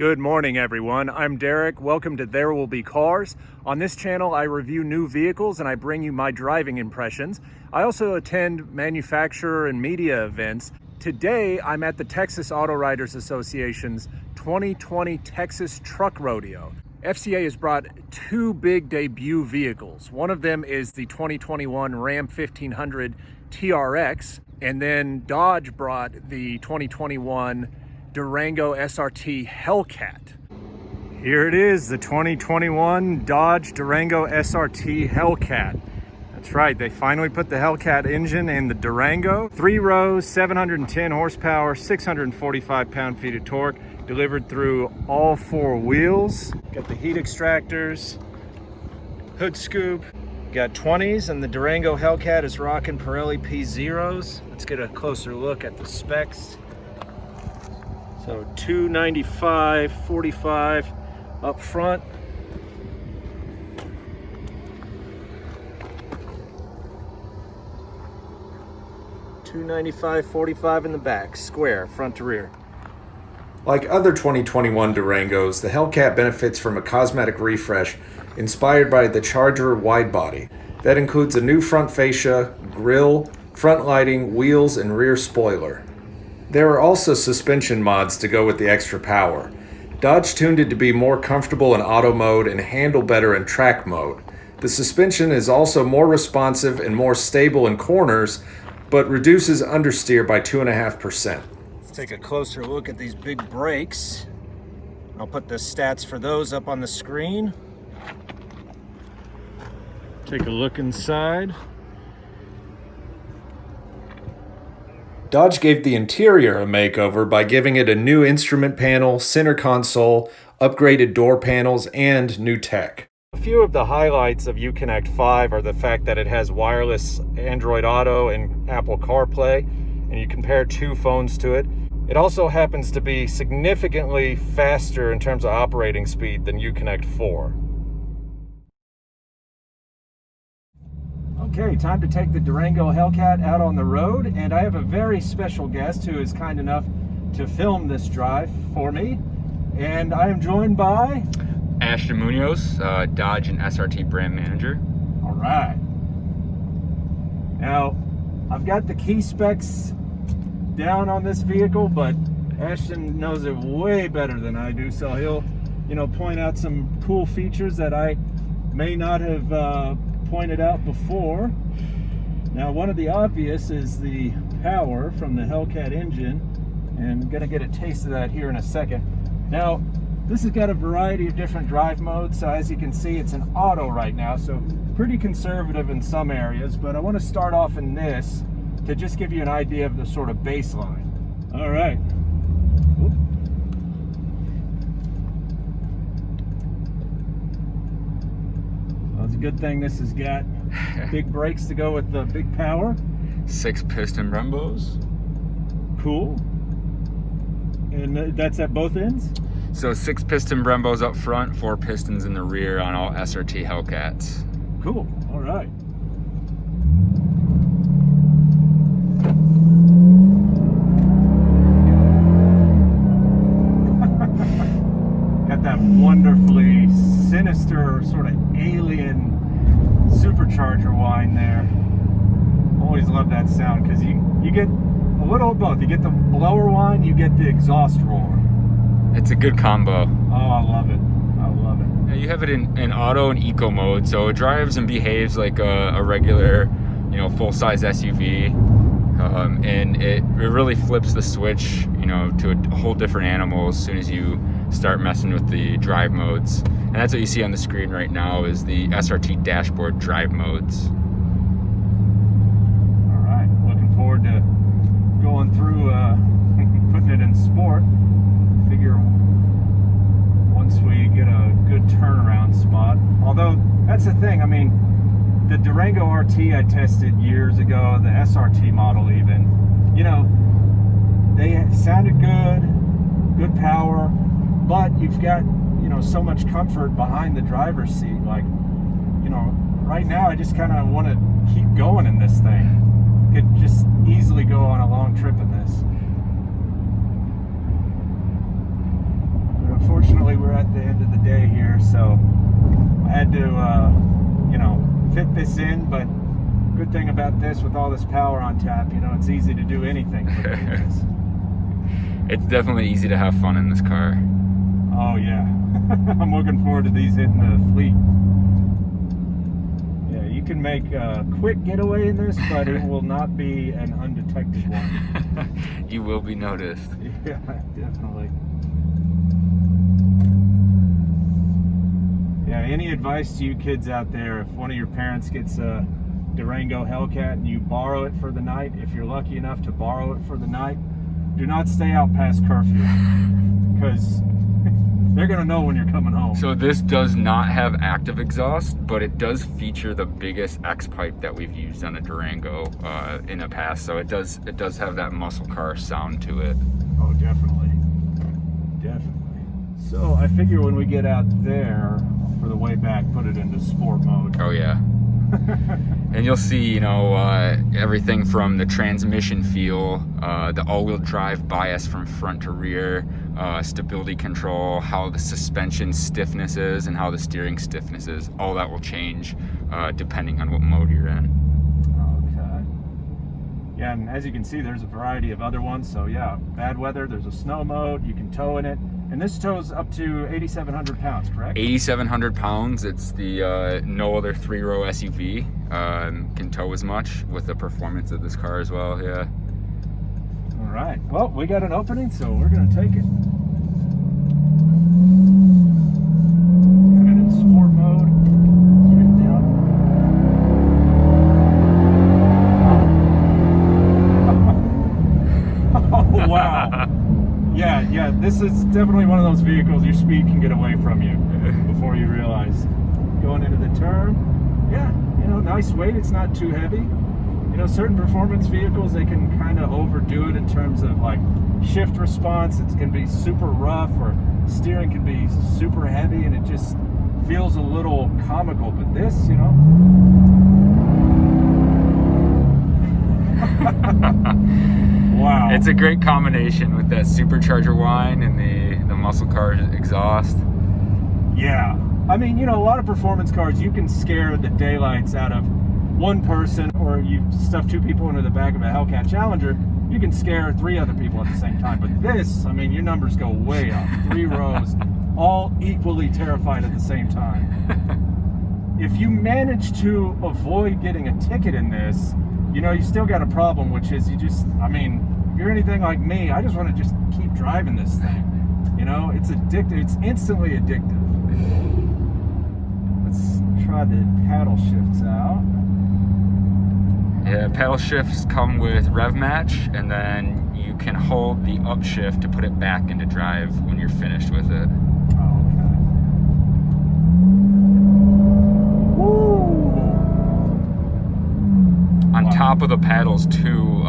Good morning, everyone. I'm Derek. Welcome to There Will Be Cars. On this channel, I review new vehicles and I bring you my driving impressions. I also attend manufacturer and media events. Today, I'm at the Texas Auto Writers Association's 2020 Texas Truck Rodeo. FCA has brought two big debut vehicles. One of them is the 2021 Ram 1500 TRX, and then Dodge brought the 2021 Durango SRT Hellcat. Here it is, the 2021 Dodge Durango SRT Hellcat. That's right, they finally put the Hellcat engine in the Durango. 3 rows, 710 horsepower, 645 pound-feet of torque, delivered through all 4 wheels. Got the heat extractors, hood scoop. Got 20s, and the Durango Hellcat is rocking Pirelli P0s. Let's get a closer look at the specs. So 295, 45 up front. $295, 45 in the back, square, front to rear. Like other 2021 Durangos, the Hellcat benefits from a cosmetic refresh inspired by the Charger wide body. That includes a new front fascia, grille, front lighting, wheels, and rear spoiler. There are also suspension mods to go with the extra power. Dodge tuned it to be more comfortable in auto mode and handle better in track mode. The suspension is also more responsive and more stable in corners, but reduces understeer by 2.5%. Let's take a closer look at these big brakes. I'll put the stats for those up on the screen. Take a look inside. Dodge gave the interior a makeover by giving it a new instrument panel, center console, upgraded door panels, and new tech. A few of the highlights of Uconnect 5 are the fact that it has wireless Android Auto and Apple CarPlay, and you can pair 2 phones to it. It also happens to be significantly faster in terms of operating speed than Uconnect 4. Okay, time to take the Durango Hellcat out on the road, and I have a very special guest who is kind enough to film this drive for me, and I am joined by Ashton Munoz, Dodge and SRT brand manager. All right. Now, I've got the key specs down on this vehicle, but Ashton knows it way better than I do, so he'll, point out some cool features that I may not have pointed out before. Now, one of the obvious is the power from the Hellcat engine, and I'm gonna get a taste of that here in a second. Now, this has got a variety of different drive modes, so as you can see, it's an auto right now, so pretty conservative in some areas, but I want to start off in this to just give you an idea of the sort of baseline. All right. Oop. Well, it's a good thing this has got big brakes to go with the big power. 6 piston Brembos. Cool. And that's at both ends? So 6 piston Brembos up front, 4 pistons in the rear on all SRT Hellcats. Cool. All right. Got that wonderfully sinister sort of alien supercharger whine there. Always love that sound because you get a little of both. You get the blower whine, you get the exhaust roar. It's a good combo. Oh, I love it. I love it. Yeah, you have it in auto and eco mode, so it drives and behaves like a regular, full-size SUV, and it really flips the switch, to a whole different animal as soon as you start messing with the drive modes. And that's what you see on the screen right now is the SRT dashboard drive modes. All right, looking forward to going through putting it in sport. Figure once we get a good turnaround spot. Although that's the thing, I mean, the Durango RT I tested years ago, the SRT model even, they sounded good power, but you've got, so much comfort behind the driver's seat. Like, right now I just kind of want to keep going in this thing. Could just easily go on a long trip in this. we're at the end of the day here, so I had to, you know, fit this in, but good thing about this, with all this power on tap, you know, it's easy to do anything. It's definitely easy to have fun in this car. Oh yeah. I'm looking forward to these hitting the fleet. Yeah, you can make a quick getaway in this, but it will not be an undetected one. You will be noticed. Yeah, definitely. Yeah, any advice to you kids out there, if one of your parents gets a Durango Hellcat and you borrow it for the night, if you're lucky enough to borrow it for the night, do not stay out past curfew, because they're gonna know when you're coming home. So this does not have active exhaust, but it does feature the biggest X pipe that we've used on a Durango in the past. So it does have that muscle car sound to it. Oh, definitely, definitely. So I figure when we get out there for the way back, put it into sport mode. Oh yeah. And you'll see, you know, everything from the transmission feel, the all-wheel drive bias from front to rear, stability control, how the suspension stiffness is, and how the steering stiffness is. All that will change depending on what mode you're in. Okay. Yeah, and as you can see, there's a variety of other ones. So yeah, bad weather, there's a snow mode, you can tow in it. And this tows up to 8,700 pounds, correct? 8,700 pounds. It's the no other three-row SUV can tow as much with the performance of this car as well, yeah. All right, well, we got an opening, so we're gonna take it. Got it in sport mode. Straight down. Oh, wow. Yeah, this is definitely one of those vehicles your speed can get away from you before you realize. Going into the turn, yeah, you know, nice weight, it's not too heavy. You know, certain performance vehicles, they can kind of overdo it in terms of like shift response. It can be super rough, or steering can be super heavy, and it just feels a little comical. But this, you know. Wow. It's a great combination with that supercharger whine and the muscle car exhaust. Yeah. I mean, you know, a lot of performance cars, you can scare the daylights out of one person, or you stuff two people into the back of a Hellcat Challenger, you can scare three other people at the same time. But this, I mean, your numbers go way up. 3 rows, all equally terrified at the same time. If you manage to avoid getting a ticket in this, you know, you still got a problem, which is you just, I mean, if you're anything like me, I just want to just keep driving this thing. You know, it's addictive. It's instantly addictive. Let's try the paddle shifts out. Yeah, paddle shifts come with rev match, and then you can hold the upshift to put it back into drive when you're finished with it. Oh, okay. Woo! On top of the paddles too,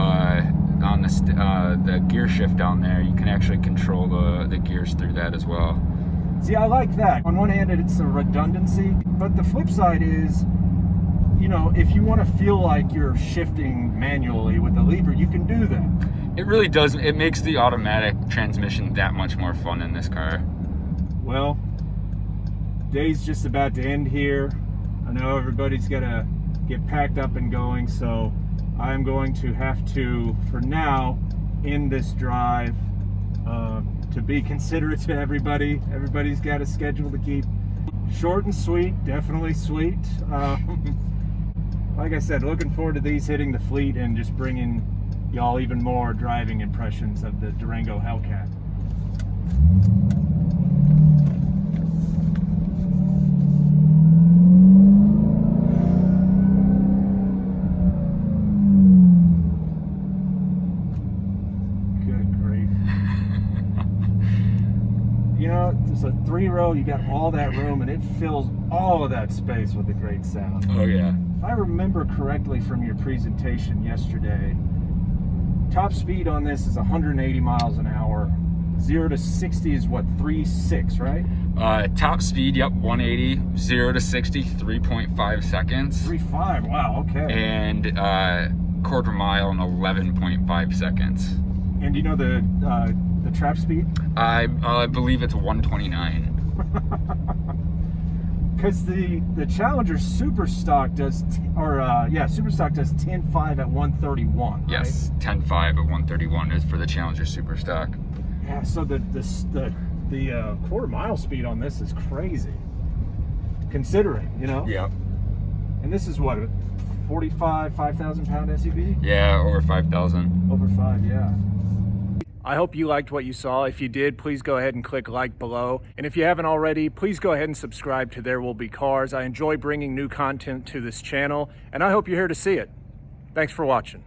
on the gear shift down there, you can actually control the gears through that as well. See, I like that. On one hand, it's a redundancy, but the flip side is, you know, if you want to feel like you're shifting manually with the lever, you can do that. It really does. It makes the automatic transmission that much more fun in this car. Well, day's just about to end here. I know everybody's got to get packed up and going, so I'm going to have to, for now, end this drive to be considerate to everybody. Everybody's got a schedule to keep. Short and sweet, definitely sweet. Like I said, looking forward to these hitting the fleet and just bringing y'all even more driving impressions of the Durango Hellcat. You know, it's a 3-row, you got all that room, and it fills all of that space with a great sound. Oh yeah. If I remember correctly from your presentation yesterday, top speed on this is 180 miles an hour. 0 to 60 is what, 3.6, right? Top speed, yep, 180. 0 to 60, 3.5 seconds. 3.5, wow, okay. And quarter mile in 11.5 seconds. And do you know the trap speed? I believe it's 129. Because the Challenger Super Stock does, Super Stock does 10.5 at 131. Yes, right? 10.5 at 131 is for the Challenger Super Stock. Yeah, so the quarter mile speed on this is crazy, considering, you know. Yep. And this is what, a 5,000 pound SUV? Yeah, over 5,000. Over 5, yeah. I hope you liked what you saw. If you did, please go ahead and click like below. And if you haven't already, please go ahead and subscribe to There Will Be Cars. I enjoy bringing new content to this channel, and I hope you're here to see it. Thanks for watching.